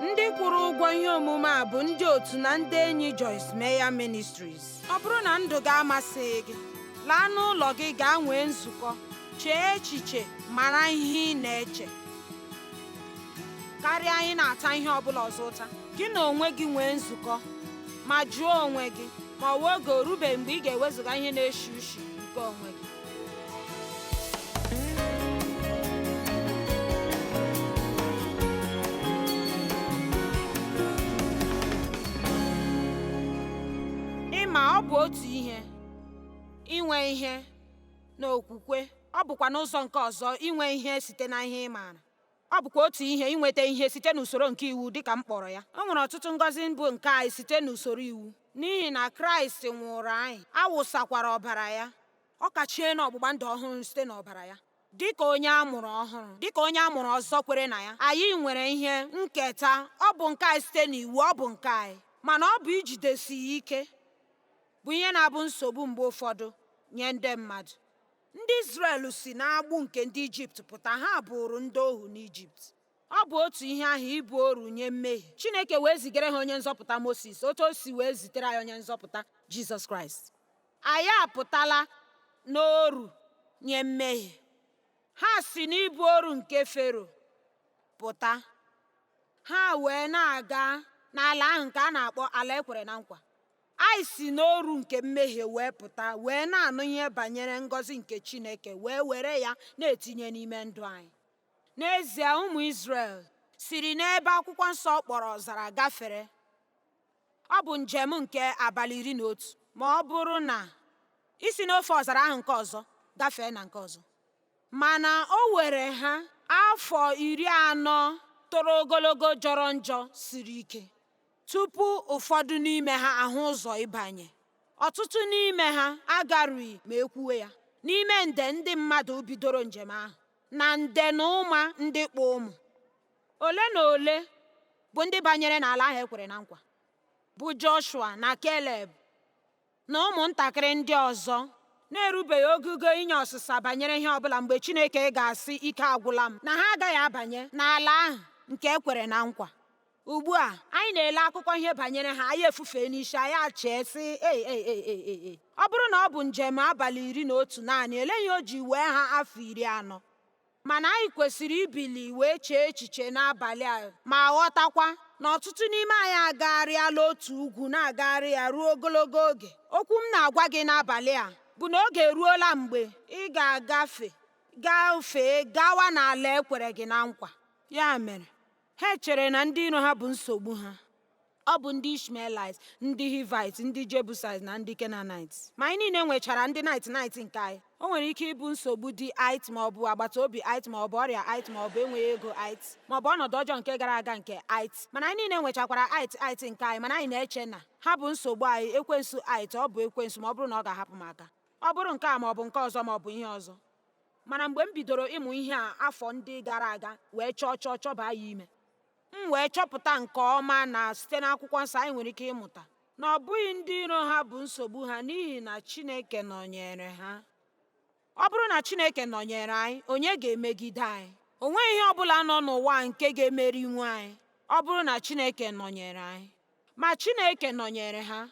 Ndị kwụrụ ụgwọ ihe omume a bụ ndị otu na ndị enyi Joyce Meyer Ministries. Ọ bụrụ na ndụ gị amasịghị gị, laa n'ụlọ gị gaa nwee nzukọ, chee echiche, mara ihe ị na-eche karịa anyị na-ata ihe ọbụla ọzọ ụta. Gị na onwe gị nwee nzukọ ma jụọ onwe gị ma ọ bụ oge orube mgbe ị ga-ewezuga ihe na-eshi ushi nke onwe gị. Ịma ọ bụ otu ihe inwe ihe n'okwukwe, ọ bụkwa n'ụzọ nke ọzọ inwe ihe site na ihe ị maara. Ọ bụkwa otu ihe inweta ihe site n'usoro nke iwu dịka m kpọrọ ya. O nwere ọtụtụ ngọzi mbụ nke anyị site n'usoro iwu, n'ihi na Kraịst nwụrụ anyị, awụsakwara ọbara ya, ọ kachie n'ọgbụgba ndụ ọhụrụ site n'ọbara ya. Dịka onye amụrụ ọhụrụ, dịka onye amụrụ ọzọ kwere na ya, anyị nwere ihe nketa. Ọ bụ nke anyị site n'iwu, ọ bụ nke anyị, mana ọ bụ ijidesi ya ike bụ ihe na-abụ nsogbu mgbe ụfọdụ nye ndị mmadụ. Ndị Izrel si n'agbụ nke ndị Ijipt pụta, ha bụrụ ndị ohu n'Ijipt. Ọ bụ otu ihe ahụ ịbụ oru nye mmehie. Chineke wee zigara ha onye nzọpụta Moses, otu o si wee zitere anyị onye nzọpụta Jizọs Kraịst. Anyị apụtala n'oru nye mmehie. Ha si n'ịbụ oru nke Fero pụta, ha wee na-aga n'ala ahụ nke a na-akpọ ala ekwere na nkwa. Anyị si n'oru nke mmehie wee pụta, wee na-anụ ihe banyere ngọzi nke Chineke, wee were ya na-etinye n'ime ndụ anyị. N'ezie, ụmụ Izrel siri n'ebe akwụkwọ nsọ kpọrọ ọzara gafere. Ọ bụ njem nke abalị 11 ma ọ bụrụ na isi n'ofe ọzara ahụ nke ọzọ gafee na nke ọzọ. Mana o were ha afọ 40 toro ogologo, jọrọ njọ, siri ike, tupu ụfọdụ n'ime ha ahụ ụzọ ịbanye. Ọtụtụ n'ime ha agarughị ma ekwuwe ya. N'ime nde ndị mmadụ bidoro njem ahụ, na nde na ụma ndị kpụ ụmụ, ole na ole bụ ndị banyere n'ala ahụ ekwere na nkwa, bụ Joshua na Caleb na ụmụntakịrị ndị ọzọ na-erubeghị ogugo inye ọsịsa banyere ihe ọbụla. Mgbe Chineke ga-asị ike agwụla m, na ha agaghị abanye n'ala ahụ nke ekwere na nkwa. Ugbu a anyị na-ele akụkọ ihe banyere ha, anyị efufe n'isi, anyị achee sị ọ bụrụ na ọ bụ njem abalị 11 naanị, eleghị o ji wee ha afọ 40. Mana anyị kwesịrị ibili wee chee echiche n'abalị a ma ghọtakwa na ọtụtụ n'ime anyị agagharịala otu ugwu, na-agagharị ya ruo ogologo oge. Okwu m na-agwa gị n'abalị a bụ na oge eruola mgbe ị ga-agafe gafee gawa n'ala ekwere gị na nkwa. Ya mere, ha chere na ndị iro ha bụ nsogbu ha. Ọ bụ ndị Ishmaelites, ndị Hivites, ndị Jebusites na ndị Kenanites. Ma anyị niile nwechara ndị nait nke anyị. O nwere ike ịbụ nsogbu dị it, ma ọ bụ agbata obi it, ma ọ bụ ọrịa it, ma ọ bụ enweghị ego it, ma ọ bụ ọnọdụ ọjọọ nke gara aga nke it. Mana anyị niile nwechakwara it nke anyị, mana anyị na-eche na ha bụ nsogbu anyị. Ekwensu it, ọ bụ ekwensu ma ọ bụrụ na ọ ga-ahapụ m aka. Ọ bụrụ nke a ma ọ bụ nke ọzọ ma ọ bụ ihe ọzọ. Mana mgbe m bidoro ịmụ ihe a afọ ndị gara aga, wee chọba ya ime, m wee chọpụta nke ọma na site n'akwụkwọ nsọ anyị nwere ike ịmụta na ọ bụghị ndị iro ha bụ nsogbu ha, n'ihi na Chineke nọnyere ha. Ọ bụrụ na Chineke nọnyere anyị, onye ga-emegide anyị? O nweghị ihe ọbụla nọ n'ụwa nke ga-emeri iwu anyị ọ bụrụ na Chineke nọnyere anyị. Ma Chineke nọnyere ha,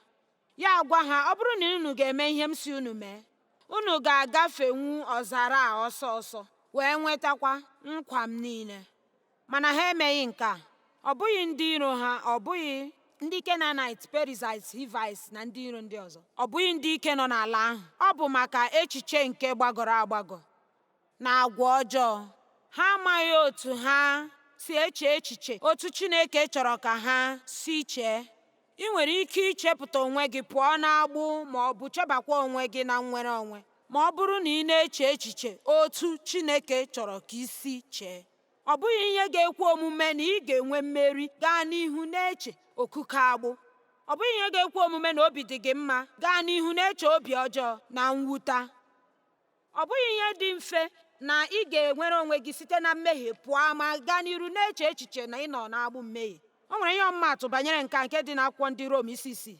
ya gwa ha, ọ bụrụ na unu ga-eme ihe m si unu mee, unu ga-agafenwu ọzara a ọsọ ọsọ wee nwetakwa nkwa m niile. Mana ha emeghị nke a. Ọ bụghị ndị iro ha, ọ bụghị ndị Kenanites, Perizzites, Hivites na ndị iro ndị ọzọ. Ọ bụghị ndị ike nọ n'ala ahụ. Ọ bụ maka echiche nke gbagọrọ agbagọ na agwa ọjọọ. Ha amaghị otu ha si eche echiche otu Chineke chọrọ ka ha si chee. Ị nwere ike ichepụta onwe gị pụọ n'agbụ, ma ọ bụ chebakwa onwe gị na nnwere onwe, ma ọ bụrụ na ị na-eche echiche otu Chineke chọrọ ka isi chee. Ọ bụghị ihe ga-ekwe omume na ị ga-enwe mmeri gaa n'ihu na-eche okuko agbụ. Ọ bụghị ihe ga-ekwe omume na obi dị gị mma gaa n'ihu na-eche obi ọjọọ na mwute. Ọ bụghị ihe dị mfe na ị ga-enwere onwe gị site na mmehie pụọ ma gaa n'iru na-eche echiche na ị nọ n'agbụ mmehie. O nwere ihe ọmụmaatụ banyere nke dị n'akwụkwọ ndị Rom isi 6.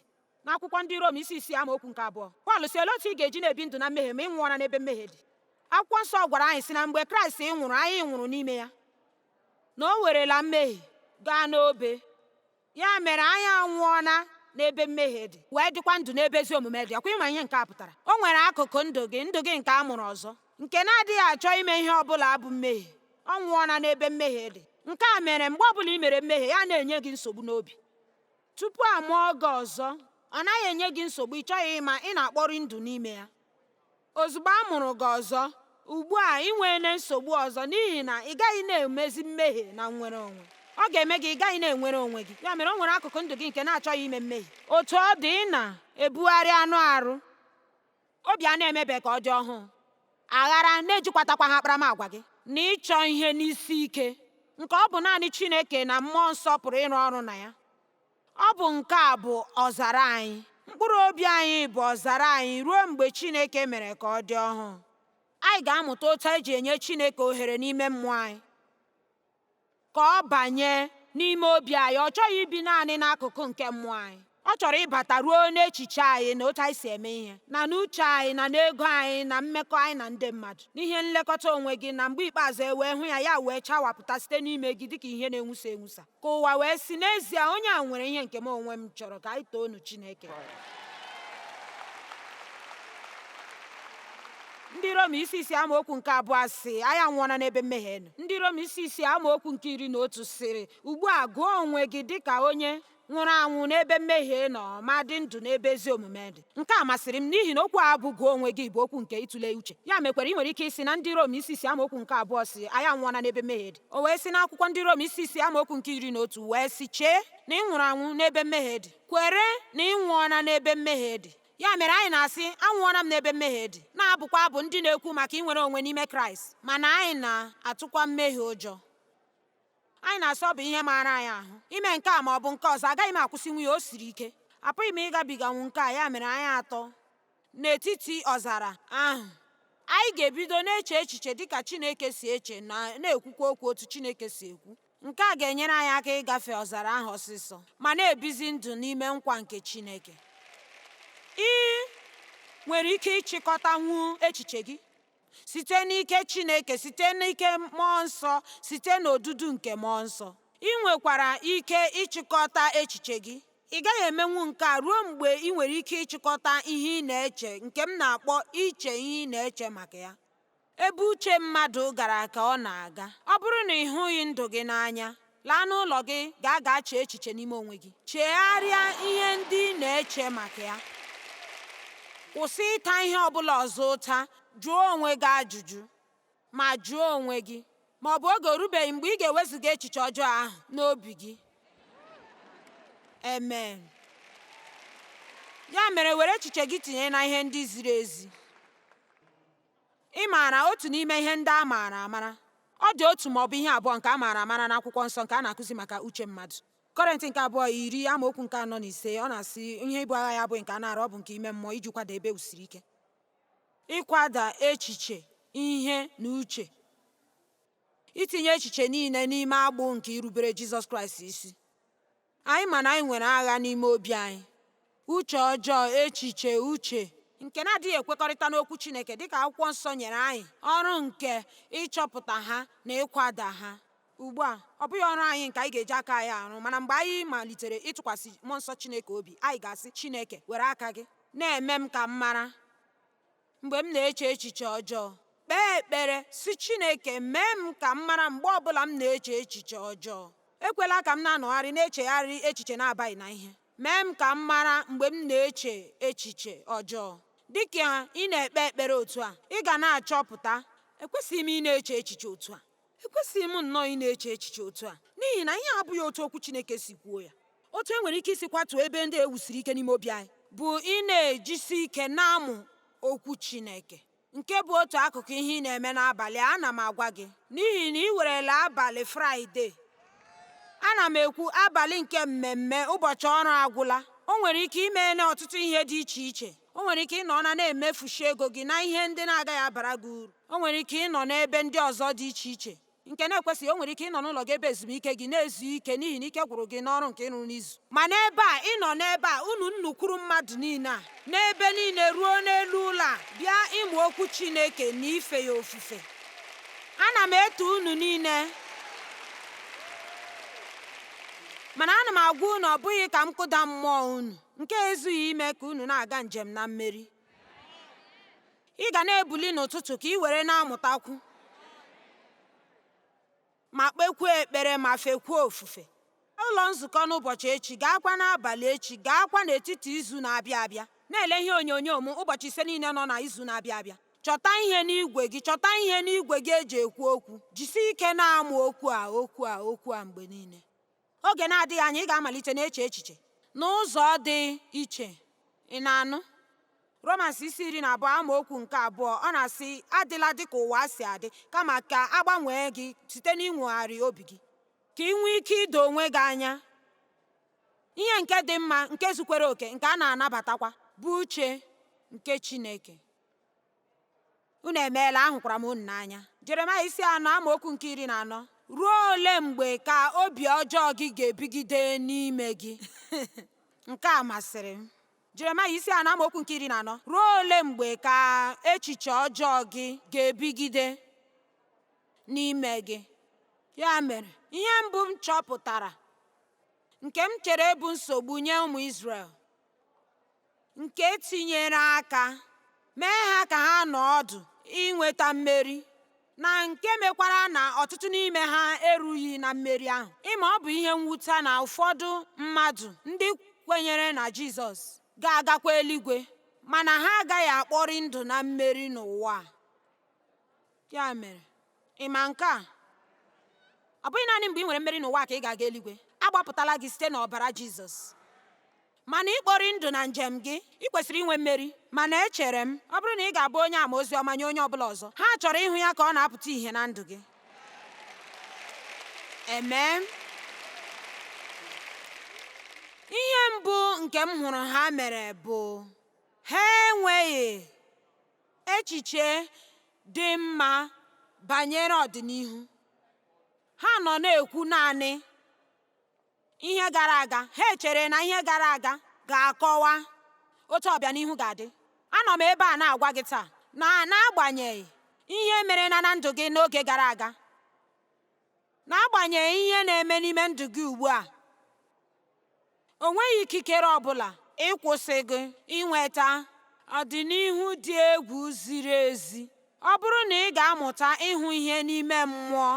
N'akwụkwọ ndị Rom isi 6 amaokwu nke 2, Pọl si, olee otu ị ga-eji na-ebi ndụ na mmehie ma ị nwụọra n'ebe mmehie dị? Akwụkwọ nsọ gwara anyị si na mgbe Kraịst nwụrụ, anyị nwụrụ n'ime ya, na o werela mmehie gaa n'obe. Ya mere anyị anwụọna n'ebe mmehie dị wee dịkwa ndụ n'ebe ezi omume dị. Ọkwa ịma ihe nke a pụtara? O nwere akụkụ ndụ gị nke a mụrụ ọzọ, nke na-adịghị achọ ime ihe ọbụla abụ mmehie. Ọ nwụọna n'ebe mmehie dị. Nke a mere mgbe ọbụla i mere mmehie, ya na-enye gị nsogbu n'obi. Tupu a mụọ gị ọzọ, ọ naghị enye gị nsogbu, ị chọghị ịma, ị na-akpọrị ndụ n'ime ya. Ozugbo a mụrụ gị ọzọ, ugbu a ị nweela nsogbu ọzọ, n'ihi na ị gaghị na-emezi mmehie na nnwere onwe. Ọ ga-eme gị ị gaghị na-enwere onwe gị. Ya mere o nwere akụkụ ndụ gị nke na-achọghị ime mmehie. Otu ọ dị, ị na-ebugharị anụ arụ, obi a na-emebe ka ọ dị ọhụụ, aghara na-ejikwatakwa ha akparamagwa gị, na ịchọ ihe n'isi ike, nke ọ bụ naanị Chineke na mmụọ nsọ pụrụ ịrụ ọrụ na ya. Ọ bụ nke a bụ ọzara anyị. Mkpụrụ obi anyị bụ ọzara anyị ruo mgbe Chineke mere ka ọ dị ọhụụ. Anyị ga-amụta otu eji enye Chineke ohere n'ime mmụọ anyị ka ọ banye n'ime obi anyị. Ọ chọghị ibi naanị n'akụkụ nke mmụọ anyị. Ọ chọrọ ịbata ruo n'echiche anyị na otu anyị si eme ihe, na n'uche anyị, na n'ego anyị, na mmekọ anyị na ndị mmadụ, n'ihe nlekọta onwe gị. Na mgbe ikpeazụ e wee hụ ya, ya wee chawapụta site n'ime gị dịka ihe na-enwusa enwusa, ka ụwa wee si n'ezie onye a nwere ihe nke m onwe m chọrọ. Ka anyị toonu Chineke. Ndị Rom isi isi amaokwu nke abụọ sị, anyị anwụọna n'ebe mmehie nọ. Ndị Rom isi isi amaokwu nke 11 sịrị, ugbu a gụọ onwe gị dịka onye nwụrụ anwụ n'ebe mmehie nọ, ma dị ndụ n'ebe ezi omume dị. Nke a masịrị m, n'ihi na okwu a bụ gụọ onwe gị bụ okwu nke ịtụle uche. Ya mekwara ị nwere ike isi na Ndị Rom isi isi amaokwu nke abụọ sị, anyị anwụọna n'ebe mmehie dị. O wee si n'akwụkwọ Ndị Rom isi isi amaokwu nke 11 wee sị, chee na ị nwụrụ anwụ n'ebe mmehie dị, kwere na ị nwụọna n'ebe mmehie dị. Ya mere anyị na-asị, anwụọna m n'ebe mmehie dị, na-abụkwa abụ ndị na-ekwu maka inwere onwe n'ime Kraịst, mana anyị na-atụkwa mmehie ụjọ. Anyị na-asị ọ bụ ihe maara anyị ahụ ime nke a ma ọ bụ nke ọzọ. Agaghị m akwụsịnwu ya, o siri ike, apụghị m ịgabiganwu nke a. Ya mere anyị atọ n'etiti ọzara ahụ, anyị ga-ebido na-eche echiche dịka Chineke si eche, na na-ekwukwa okwu otu Chineke si ekwu. Nke a ga-enyere anyị aka ịgafe ọzara ahụ ọsịsọ ma na-ebizi ndụ n'ime nkwa nke Chineke. Ị nwere ike ịchịkọtanwu echiche gị site n'ike Chineke, site n'ike mmụọ nsọ, site n'odudu nke mmụọ nsọ. Ị nwekwara ike ịchịkọta echiche gị. Ị gaghị emenwu nke a ruo mgbe ị nwere ike ịchịkọta ihe ị na-eche, nke m na-akpọ iche ihe ị na-eche maka ya. Ebe uche mmadụ gara ka ọ na-aga. Ọ bụrụ na ị hụghị ndụ gị n'anya, laa n'ụlọ gị, gaa chee echiche n'ime onwe gị. Chegharịa ihe ndị ị na-eche maka ya. Kwụsị ịta ihe ọbụla ọzọ ụta. Jụọ onwe gị ajụjụ, ma jụọ onwe gị ma ọ bụ oge orubeghị mgbe ị ga-ewezuga echiche ọjọọ ahụ n'obi gị. Amen. Ya mere were echiche gị tinye na ihe ndị ziri ezi. Ị maara otu n'ime ihe ndị a maara amara. Ọ dị otu ma ọ bụ ihe abụọ nke a maara amara n'akwụkwọ nsọ nke a na-akụzi maka uche mmadụ. Kọrịntị nke abụọ 10 amaokwu nke 4 na 5, ọ na-asị, ihe ibu agha ya abụghị nke anụ arụ, ọ bụ nke ime mmụọ, iji kwada ebe usiri ike. Ịkwada echiche, ihe na uche. Itinye echiche niile n'ime agbụ nke irubere Jizọs Kraịst isi. Anyị ma na anyị nwere agha n'ime obi anyị, uche ọjọọ, echiche uche nke na-adịghị ekwekọrịta n'okwu Chineke, dịka akwụkwọ nsọ nyere anyị ọrụ nke ịchọpụta ha na ịkwada ha. Ugbu a, ọ bụghị ọrụ anyị nke anyị ga-eji aka anyị arụ, mana mgbe anyị malitere ịtụkwasị mmụọ nsọ Chineke obi, anyị ga-asị, Chineke, were aka gị na-eme m ka m mara mgbe m na-eche echiche ọjọọ. Kpee ekpere si, Chineke, mee m ka m mara mgbe ọbụla m na-eche echiche ọjọọ. Ekwela ka m na-anọgharị na-echegharị echiche na-abaghị na ihe. Mee m ka m mara mgbe m na-eche echiche ọjọọ. Dịka ị na-ekpe ekpere otu a, ị ga na-achọpụta, ekwesịghị m ị na-eche echiche otu a. Ekwesịghị m nnọọ ị na-eche echiche otu a, n'ihi na ihe abụghị otu okwu Chineke si kwuo ya. Otu e nwere ike isi kwatuo ebe ndị ewusiri ike n'ime obi anyị bụ ị na-ejisi ike na-amụ okwu Chineke, nke bụ otu akụkụ ihe ị na-eme n'abalị. Ana m agwa gị, n'ihi na ị werela abalị Fraịde, ana m ekwu abalị nke mmemme, ụbọchị ọrụ agwụla. O nwere ike ime n'ọtụtụ ihe dị iche iche. O nwere ike ịnọ na-emefushi ego gị na ihe ndị na-agaghị abara gị uru. O nwere ike ịnọ n'ebe ndị ọzọ dị iche iche nke na-ekwesịghị. O nwere ike ịnọ n'ụlọ gị ebe ezumike gị na-ezu ike n'ihi na ike gwụrụ gị n'ọrụ nke ịrụ n'izu. Ma n'ebe a, ịnọ n'ebe a, unu nnukwuru mmadụ niile a, n'ebe niile ruo n'elu ụlọ a, bịa ịmụ okwu Chineke na ife ya ofufe. Ana m eto unu niile mana ana m agwa unu ọ bụghị ka m kụda mmụọ unu, nke ezughị ime ka unu na-aga njem na mmeri. Ị ga na-ebuli n'ụtụtụ ka ị were na-amụtakwu ma kpekwuo ekpere ma fekwuo ofufe. Ụlọ nzukọ n'ụbọchị echi, gaakwa n'abalị echi, gaakwa n'etiti izu na-abịa abịa. Na-ele ihe onyonyo m ụbọchị ise niile nọ na izu na-abịa abịa. Chọta ihe n'igwe gị eji ekwu okwu. Jisie ike na-amụ okwu a mgbe niile. Oge na-adịghị anya ị ga-amalite na-eche echiche n'ụzọ dị iche. Ị na-anụ? Romans 12 amaokwu nke 2 ọ na-asị, adịla dịka ụwa si adị, kama ka a gbanwee gị site n'inwogharị obi gị, ka ị nwee ike ido onwe gị anya ihe nke dị mma, nke zukwere oke, nke a na-anabatakwa, bụ uche nke Chineke. Unu emeela, ahụkwara m unu n'anya. Jeremaya 4 amaokwu nke 14. Ruo ole mgbe ka obi ọjọọ gị ga-ebigide n'ime gị? Nke a masịrị m. Jeremaya 4 amaokwu nke 14. Ruo ole mgbe ka echiche ọjọọ gị ga-ebigide n'ime gị? Ya mere, ihe mbụ m chọpụtara, nke m chere bụ nsogbu nye ụmụ Izrel, nke tinyere aka mee ha ka ha nọ ọdụ inweta mmeri, na nke mekwara na ọtụtụ n'ime ha erughị na mmeri ahụ. Ịma, ọ bụ ihe mwute na ụfọdụ mmadụ ndị kwenyere na Jizọs ga-agakwa eluigwe, mana ha agaghị akpọrị ndụ na mmeri n'ụwa. Ya mere, ịma nke a, ọ bụghị naanị mgbe ị nwere mmeri n'ụwa ka ị ga-aga eluigwe. Agbapụtala gị site n'ọbara Jizọs. Mana ịkpọrị ndụ na njem gị, ị kwesịrị inwe mmeri. Mana echere m, ọ bụrụ na ị ga-abụ onye ama ozi ọma nye onye ọbụla ọzọ, ha chọrọ ịhụ ya ka ọ na-apụta ìhè na ndụ gị. Amen. Ihe mbụ nke m hụrụ ha mere bụ ha enweghị echiche dị mma banyere ọdịnihu. Ha nọ na-ekwu naanị ihe gara aga. Ha echere na ihe gara aga ga-akọwa otu ọbịanihu ga-adị. Anọ m ebe a na-agwa gị taa na n'agbanyeghị ihe mere na ndụ gị n'oge gara aga, n'agbanyeghị ihe na-eme n'ime ndụ gị ugbu a, o nweghị ikikere ọbụla ịkwụsị gị inweta ọdịnihu dị egwu ziri ezi, ọ bụrụ na ị ga-amụta ịhụ ihe n'ime mmụọ.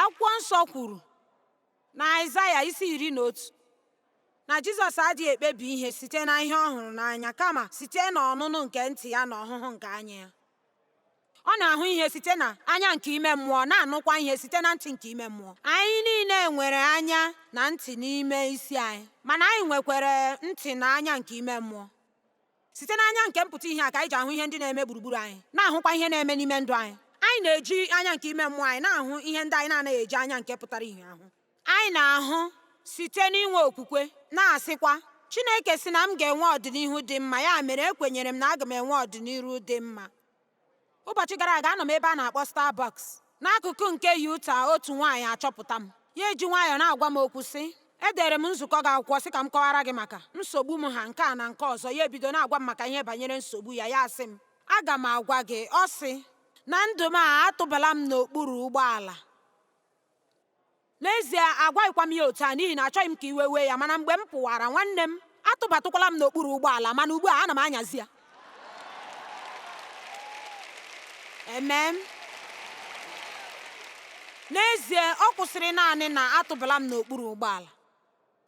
Akwụkwọ nsọ kwuru na Aịzaya 11 na Jizọs adịghị ekpebi ihe site na ihe ọ hụrụ n'anya, kama site n'ọnụnụ nke ntị ya na ọhụhụ nke anya ya. Ọ na-ahụ ihe site na anya nke ime mmụọ, na-anụkwa ihe site na ntị nke ime mmụọ. Anyị niile nwere anya na ntị n'ime isi anyị, mana anyị nwekwara ntị na anya nke ime mmụọ. Site n'anya nke mpụta ihe a ka anyị ji ahụ ihe ndị na-eme gburugburu anyị, na-ahụkwa ihe na-eme n'ime ndụ anyị. Anyị na-eji anya nke ime mmụọ anyị na-ahụ ihe ndị anyị na-anaghị eji anya nke pụtara ihe ahụ. Anyị na-ahụ site n'inwe okwukwe, na-asịkwa, Chineke sị na m ga-enwe ọdịnihu dị mma, ya mere ekwenyere m na aga m enwe ọdịnihu dị mma. Ụbọchị gara aga, anọ m ebe a na-akpọ Starbucks n'akụkụ nke Utah. Otu nwaanyị achọpụta m, ya eji nwayọọ na-agwa m okwu sị, edere m nzukọ gị akwụkwọ sị ka m kọwara gị maka nsogbu m ha nke a na nke ọzọ. Ya ebido na-agwa m maka ihe banyere nsogbu ya. Ya sị m, aga m agwa gị, ọ sị, na ndụ m a atụbala m n'okpuru ụgbọala. N'ezie, agwaghịkwa m ya otu a n'ihi na achọghị m ka iwe wee ya, mana mgbe m pụwara, nwanne m, atụbatụkwala m n'okpuru ụgbọala, mana ugbu a ana m anyazi ya. Amen. N'ezie, ọ kwụsịrị naanị na atụbala m n'okpuru ụgbọala.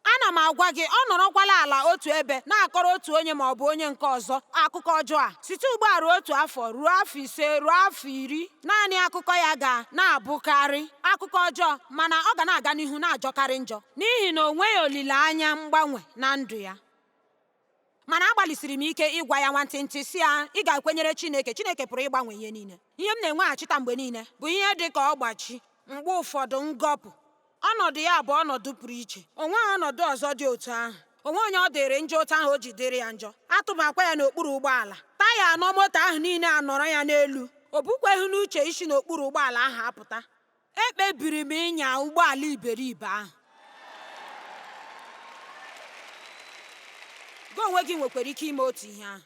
Ana m agwa gị, ọ nọrọkwala ala otu ebe na-akọrọ otu onye ma ọ bụ onye nke ọzọ akụkọ ọjọọ a site ugbu a ruo otu afọ, ruo afọ 5, ruo afọ 10. Naanị akụkọ ya ga na-abụkarị akụkọ ọjọọ, mana ọ ga na-aga n'ihu na-ajọkarị njọ, n'ihi na o nweghị olileanya mgbanwe na ndụ ya. Mana agbalịsiri m ike ịgwa ya nwantịntị si ya, ị ga-ekwenyere Chineke. Chineke pụrụ ịgbanwe ihe niile. Ihe m na-enweghachita mgbe niile bụ ihe dị ka ọgbachi, mgbe ụfọdụ ngọpụ. Ọnọdụ ya bụ ọnọdụ pụrụ iche. O nweghị ọnọdụ ọzọ dị otu ahụ. O nweghị onye ọ dịrị njọ otu ahụ o ji dịrị ya njọ. Atụbakwa ya n'okpuru ụgbọala, taya anọ moto ahụ niile anọrọ ya n'elu. O bukweghị n'uche isi n'okpuru ụgbọala ahụ apụta. Ekpebiri m ịnya ụgbọala iberibe ahụ. Gị onwe gị nwekwara ike ime otu ihe ahụ.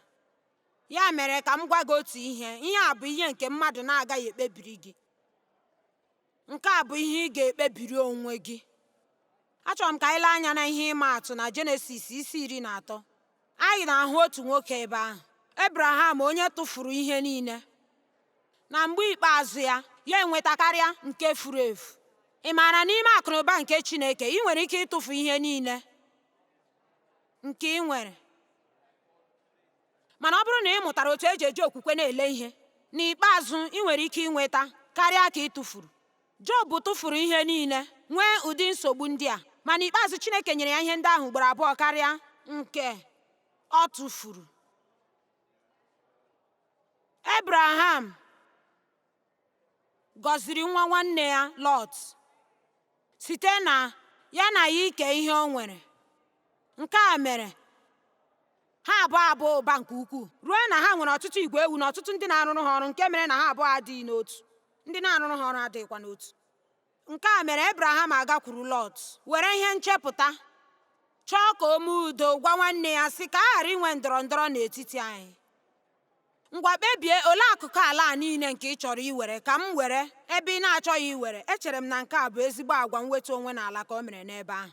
Ya mere ka m gwa gị otu ihe. Ihe a bụ ihe nke mmadụ na-agaghị ekpebiri gị. nke a bụ ihe ị ga-ekpebiri onwe gị. Achọrọ m ka anyị lee anya na ihe ịma atụ na Jenesis isi 13. Anyị na-ahụ otu nwoke ebe ahụ, Abraham, onye tụfuru ihe niile. Na mgbe ikpeazụ ya enweta karịa nke furu efu. Ị maara n'ime akụnụba nke Chineke ị nwere ike ịtụfu ihe niile nke ị nwere, mana ọ bụrụ na ị mụtara otu eji eji okwukwe na-ele ihe, n'ikpeazụ ị nwere ike ịnweta karịa ka ị tụfuru. Job tụfuru ihe niile, nwee ụdị nsogbu ndị a, ma n'ikpeazụ Chineke nyere ya ihe ndị ahụ ugboro abụọ karịa nke ọ tụfuru. Abraham gọziri nwa nwanne ya Lot site na ya ike ihe o nwere. Nke a mere ha abụọ abụọ ụba nke ukwuu, ruo na ha nwere ọtụtụ igwe ewu na ọtụtụ ndị na-arụrụ ha ọrụ, nke mere na ha abụọ adịghị n'otu. Ndị na-arụrụ ha ọrụ adịghịkwa n'otu. Nke a mere Abraham agakwuru Lot were ihe nchepụta chọọ ka o mee udo, gwa nwanne ya sị ka a ghara inwe ndọrọ ndọrọ n'etiti anyị. Ngwa kpebie olee akụkụ ala a niile nke ị chọrọ iwere ka m were ebe ị na-achọghị iwere. Echere m na nke a bụ ezigbo agwa mweta onwe n'ala ka o mere n'ebe ahụ,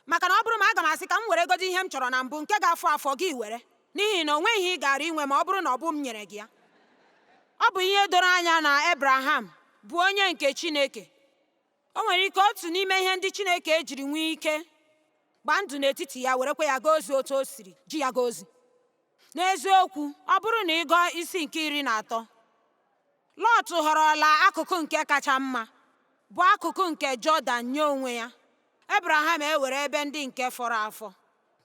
maka na ọ bụrụ ma aga m asị ka m were godi ihe m chọrọ na mbụ nke ga-afọ afọ gị were, n'ihi na o nweghị ihe ị gara inwe ma ọ bụrụ na ọ bụ m nyere gị ya. Ọ bụ ihe doro anya na Abraham bụ onye nke Chineke. O nwere ike otu n'ime ihe ndị Chineke ejiri nwee ike gbaa ndụ n'etiti ya werekwa ya gaa ozi otu o siri ji ya gaa ozi. N'eziokwu, ọ bụrụ na ị gụọ isi nke 13, Lot họrọla akụkụ nke kacha mma, bụ akụkụ nke Jọdan nye onwe ya. Abraham ewere ebe ndị nke fọrọ afọ.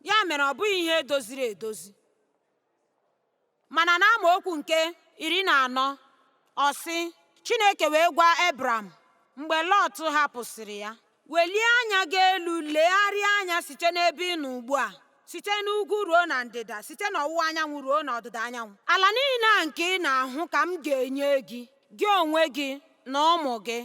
Ya mere ọ bụghị ihe doziri edozi. Mana n'amaokwu nke 14 ọ sị, Chineke wee gwa Abram mgbe Lot hapụsịrị ya, welie anya gị elu, legharịa anya site n'ebe ị nọ ugbu a, site n'ugwu ruo na ndịda, site n'ọwụwa anyanwụ ruo n'ọdịda anyanwụ. Ala niile a nke ị na-ahụ ka m ga-enye gị, gị onwe gị na ụmụ gị.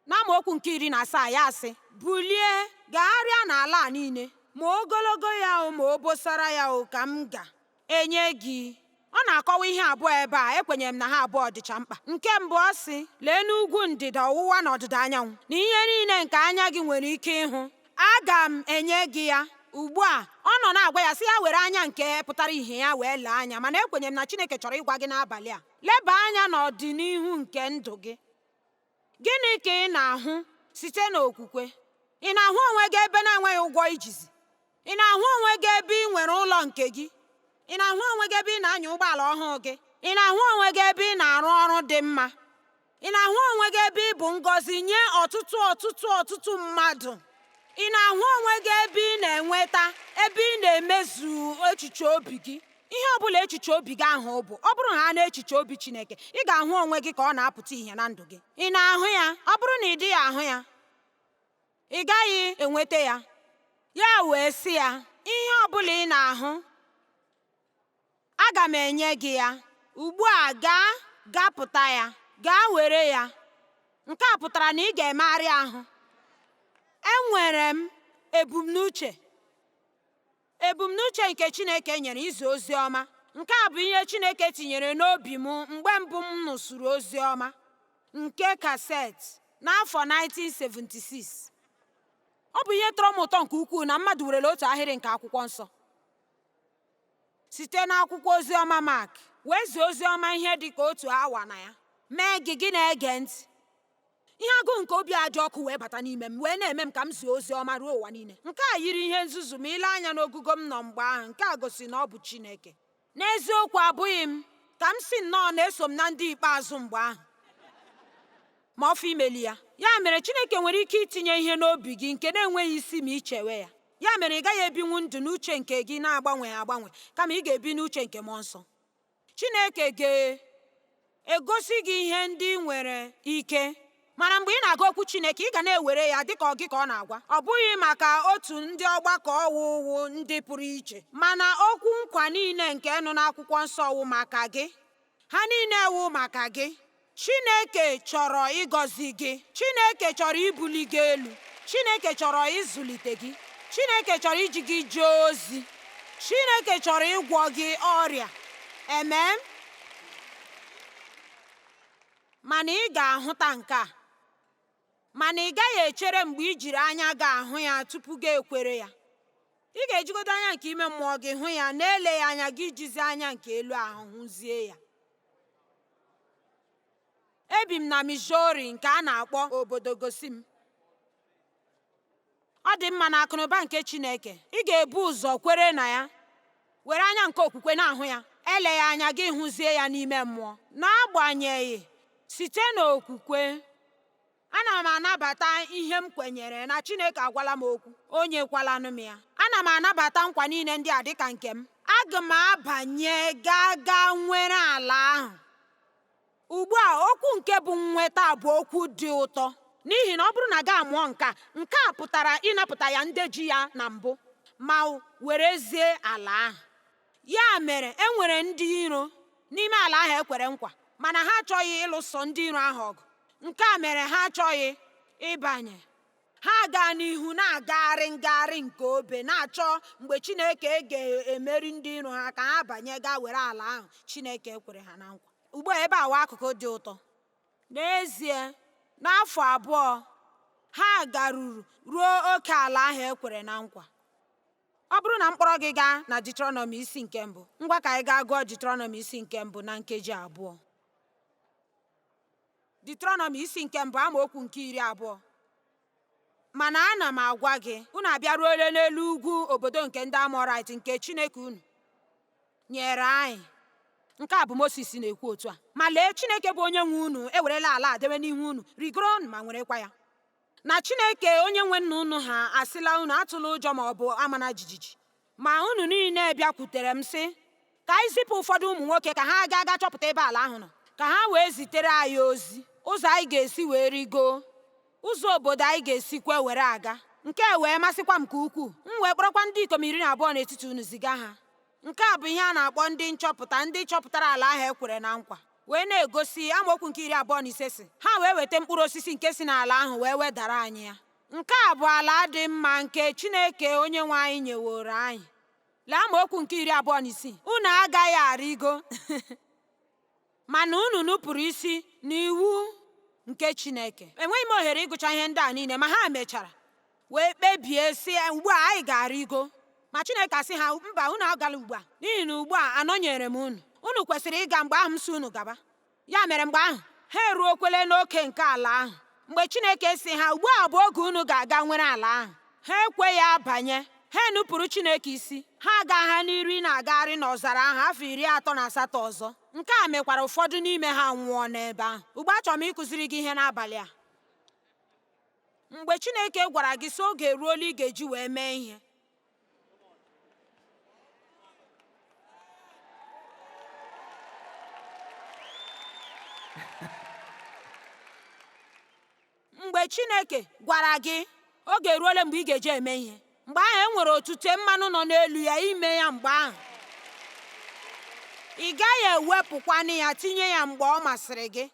N'amaokwu nke 17 ya sị, bulie gagharịa n'ala a niile, ma ogologo ya o ma obosara ya o ka m ga-enye gị. Ọ na-akọwa ihe abụọ ebe a, ekwenyere m na ha abụọ dịcha mkpa. Nke mbụ ọ sị, lee n'ugwu, ndịda, ọwụwa na ọdịda anyanwụ, na ihe niile nke anya gị nwere ike ịhụ, aga m enye gị ya. Ugbu a ọ nọ na-agwa ya sị ya were anya nke pụtara ihe ya wee lee anya, mana ekwenyere m na Chineke chọrọ ịgwa gị n'abalị a, leba anya n'ọdịnihu nke ndụ gị. Gịnị ka ị na-ahụ site n'okwukwe? Ị na-ahụ onwe gị ebe na-enweghị ụgwọ ijizi? Ị na-ahụ onwe gị ebe ị nwere ụlọ nke gị? Ị na-ahụ onwe gị ebe ị na-anya ụgbọala ọhụụ gị? Ị na-ahụ onwe gị ebe ị na-arụ ọrụ dị mma? Ị na-ahụ onwe gị ebe ị bụ ngọzi nye ọtụtụ mmadụ? Ị na-ahụ onwe gị ebe ị na-enweta, ebe ị na-emezu echiche obi gị? Ihe ọ bụla echiche obi gị ahụ bụ, ọ bụrụ ha na echiche obi Chineke, ị ga-ahụ onwe gị ka ọ na-apụta ihe na ndụ gị. Ị na-ahụ ya? Ọ bụrụ na ị dịghị ahụ ya, ị gaghị enweta ya. Ya wee sị ya, ihe ọ bụla ị na-ahụ, aga m enye gị ya. Ugbu a gaa pụta ya, gaa were ya. Nke a pụtara na ị ga-emegharị ahụ. Enwere m ebumnuche nke Chineke nyere izi ozi ọma. Nke a bụ ihe Chineke tinyere n'obi m mgbe mbụ m nụsụrụ ozi ọma nke kaset n'afọ 1976. Ọ bụ ihe tọrọ m ụtọ nke ukwuu na mmadụ werele otu ahịrị nke akwụkwọ nsọ site n'akwụkwọ oziọma Mark wee zie oziọma ihe dị ka otu awa na ya, mee gị na-ege ntị. Ihe agụụ nke obi ajọ ọkụ wee bata n'ime m, wee na-eme m ka m zie ozi ọma ruo ụwa niile. Nke a yiri ihe nzuzu ma ile anya n'ogugo m nọ mgbe ahụ. Nke a gosi na ọ bụ Chineke. N'eziokwu, abụghị m, ka m si nnọọ na-eso m na ndị ikpeazụ mgbe ahụ, ma ọfọ imeli ya. Ya mere Chineke nwere ike itinye ihe n'obi gị nke na-enweghị isi ma ichewe ya. Ya mere ị gaghị ebinwu ndụ n'uche nke gị na-agbanwe agbanwe, kama ị ga-ebi n'uche nke mmụọ nsọ. Chineke ga-egosi gị ihe ndị nwere ike, mana mgbe ị na-agụ okwu Chineke, ị ga na-ewere ya dịka ọ gị ka ọ na-agwa. Ọ bụghị maka otu ndị ọgbakọ ọwụwụ ndị pụrụ iche, mana okwu nkwa niile nke nọ n'akwụkwọ nsọ wụ maka gị. Ha niile wụ maka gị. Chineke chọrọ ịgọzi gị. Chineke chọrọ ibuli gị elu. Chineke chọrọ ịzụlite gị. Chineke chọrọ iji gị jee ozi. Chineke chọrọ ịgwọ gị ọrịa. Mana ị ga-ahụta nke a mana ị gaghị echere mgbe i jiri anya gị ahụ ya tupu gị ekwere ya. Ị ga-ejigodo anya nke ime mmụọ gị hụ ya, na-eleghị anya gị jizi anya nke elu ahụ hụzie ya. Ebi m na Missouri nke a na-akpọ obodo gosi m. Ọ dị mma na akụnụba nke Chineke. Ị ga-ebu ụzọ kwere na ya, were anya nke okwukwe na-ahụ ya, eleghị anya gị hụzie ya n'ime mmụọ. N'agbanyeghị, site n'okwukwe, ana m anabata ihe m kwenyere na Chineke agwala m okwu, o nyekwalanụ m ya. Ana m anabata nkwa niile ndị a dịka nke m. Aga m abanye gaa nwere ala ahụ. Ugbu a, okwu nke bụ nnweta bụ okwu dị ụtọ, n'ihi na ọ bụrụ na gị amụọ nke a pụtara ịnapụta ya ndeji ya na mbụ, ma werezie ala ahụ. Ya mere, e nwere ndị iro n'ime ala ahụ ekwere nkwa, mana ha achọghị ịlụso ndị iro ahụ ọgụ. Nke a mere ha achọghị ịbanye. Ha gaa n'ihu na-agagharị ngagharị nke obe, na-achọ mgbe Chineke ga-emeri ndị iro ha ka ha banye gaa were ala ahụ Chineke ekwere ha na nkwa. Ugbu a, ebe a wa akụkụ dị ụtọ. N'ezie, n'afọ 2 ha garuru ruo oke ala ahụ ekwere na nkwa. Ọ bụrụ na mkpọrọ gị gaa na Deuteronomy isi nke 1, ngwa ka anyị gaa gụọ Deuteronomy isi nke 1 na nkeji 2. Deuteronomy isi nke 1 amaokwu nke 20. Mana ana m agwa gị, unu abịaruole n'elu ugwu obodo nke ndị Amọrait nke Chineke unu nyere anyị. Nke a bụ Moses na-ekwu otu a. Ma lee, Chineke bụ onye nwe unu ewerela ala a dewe n'ihu unu, rigoro ma werekwa ya. Na Chineke onye nwe nna unu ha asịla unu atụla ụjọ ma ọ bụ amana jijiji. Ma unu niile bịakwutere m sị, ka anyị zipụ ụfọdụ ụmụ nwoke ka ha ga chọpụta ebe ala ahụ nọ, ka ha wee zitere anyị ozi, ụzọ anyị ga-esi wee rigo, ụzọ obodo anyị ga-esikwa were aga. Nke a wee masịkwa m nke ukwuu. M wee kpọrọkwa ndị ikom 12 n'etiti unu ziga ha. Nke a bụ ihe a na-akpọ ndị nchọpụta, ndị chọpụtara ala ahụ ekwere na nkwa. Wee na-egosi amaokwu nke 25 sị, ha wee weta mkpụrụ osisi nke si n'ala ahụ wee wedara anyị ya. Nke a bụ ala dị mma nke Chineke onye nwe anyị nyeworo anyị. Lee amaokwu nke 26, unu agaghị arịgo mana unu nupụrụ isi n'iwu nke Chineke. Enweghị m ohere ịgụcha ihe ndị a niile, ma ha mechara wee kpebie sị, ugbu a anyị ga-arịgo. Ma Chineke asị ha, mba, unu agala ugbu a, n'ihi na ugbu a anọnyere m unu. Unu kwesịrị ịga mgbe ahụ m si unu gaba. Ya mere, mgbe ahụ ha eruokwele n'oke nke ala ahụ. Mgbe Chineke sị ha, ugbu a bụ oge unu ga-aga nwere ala ahụ, ha ekweghị abanye. Ha nupụrụ Chineke isi. Ha agagha n'iru na-agagharị n'ọzara ahụ afọ 38 ọzọ. Nke a mekwara ụfọdụ n'ime ha nwụọ n'ebe ahụ. Ugbu a, achọrọ m ịkụziri gị ihe n'abalị a. Mgbe Chineke gwara gị sị oge eruola ị ga-eji wee mee ihe, mgbe Chineke gwara gị oge eruola mgbe ị ga-eji eme ihe, mgbe ahụ e nwere otute mmanụ nọ n'elu ya ime ya. Mgbe ahụ ị gaghị ewepụkwanụ ya tinye ya mgbe ọ masịrị gị.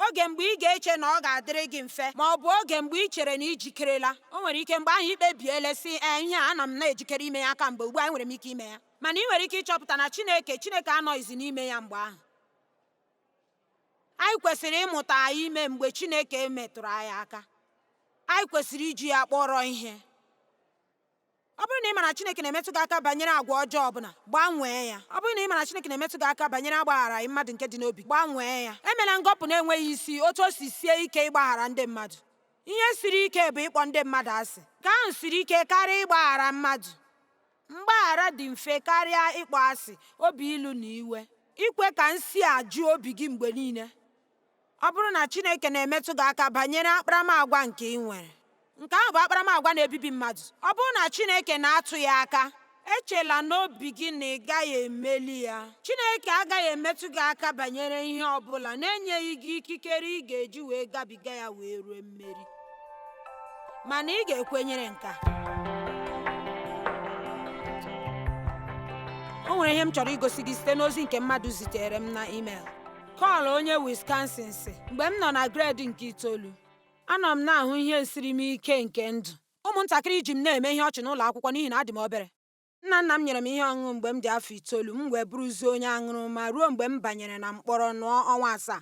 Oge mgbe ị ga-eche na ọ ga-adịrị gị mfe, ma ọ bụ oge mgbe ị chere na ijikerela. O nwere ike mgbe ahụ ikpebiele sị, ihe a ana m na-ejikere ime ya aka mgbe ugbu a enwere m ike ime ya. Mana ị nwere ike ịchọpụta na Chineke anọghịzi n'ime ya mgbe ahụ. Anyị kwesịrị ịmụta ime mgbe Chineke metụrụ anyị aka. Anyị kwesịrị iji ya kpọrọ ihe. Ọ bụrụ na ị ma na Chineke na-emetụ gị aka banyere agwa ọjọọ ọbụla, gbanwee ya. Ọ bụrụ na ị ma na Chineke na-emetụ gị aka banyere agbaghara mmadụ nke dị n'obi, gbanwee ya. Emela ngọpụ na-enweghị isi otu o si sie ike ịgbaghara ndị mmadụ. Ihe siri ike bụ ịkpọ ndị mmadụ asị. Nke ahụ siri ike karịa ịgbaghara mmadụ. Mgbaghara dị mfe karịa ịkpọ asị, obi ilu na iwe. Ikwe ka nsi a jụọ obi gị mgbe niile. Ọ bụrụ na Chineke na-emetụ gị aka banyere akparamagwa nke ị nwere, nke ahụ bụ akparamagwa na-ebibi mmadụ. Ọ bụrụ na Chineke na-atụ ya aka, echela n'obi gị na ị gaghị emeli ya. Chineke agaghị emetụ gị aka banyere ihe ọ bụla na-enyeghị gị ikikere ị ga-eji wee gabiga ya wee ruo mmeri. Mana ị ga-ekwenyere nke a. O nwere ihe m chọrọ igosi gị site n'ozi nke mmadụ zitere m na email. Kọl onye Wisconsin sị, mgbe m nọ na gredi nke 9, anọ m na-ahụ ihe nsiri m ike nke ndụ. Ụmụntakịrị ji m na-eme ihe ọchị n'ụlọ akwụkwọ n'ihi na adị m obere. Nna nna m nyere m ihe ọṅụṅụ mgbe m dị afọ 9, m wee bụrụzie onye aṅụrụma ruo mgbe m banyere na mkpọrọ nụọ ọnwa 7.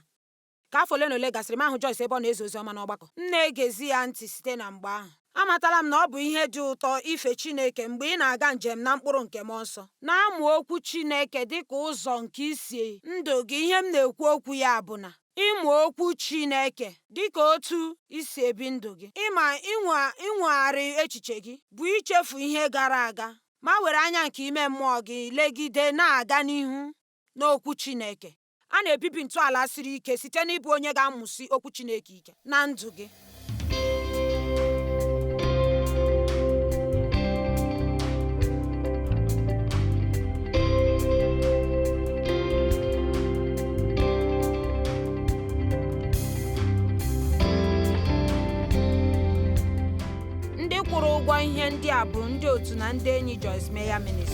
ka afọ ole na ole gasịrị, m ahụ Joyce ebe ọ na-ezi ozi ọma n'ọgbakọ. M na-egezi ya ntị site na mgbe ahụ. Amatala m na ọ bụ ihe dị ụtọ ife Chineke mgbe ị na-aga njem na mkpụrụ nke mmụọ nsọ, na-amụ okwu Chineke dịka ụzọ nke isi ndụ gị. Ihe m na-ekwu okwu ya bụ na ịmụ okwu Chineke dịka otu isi ebi ndụ gị, ịma ịnwegharị echiche gị, bụ ichefu ihe gara aga ma were anya nke ime mmụọ gị legide na-aga n'ihu n'okwu Chineke. A na-ebibi ntọala siri ike site n'ịbụ onye ga-amụsi okwu Chineke ike na ndụ gị. Ndị kwụrụ ụgwọ ihe ndị a bụ ndị otu na ndị enyi Joyce Meyer Ministries.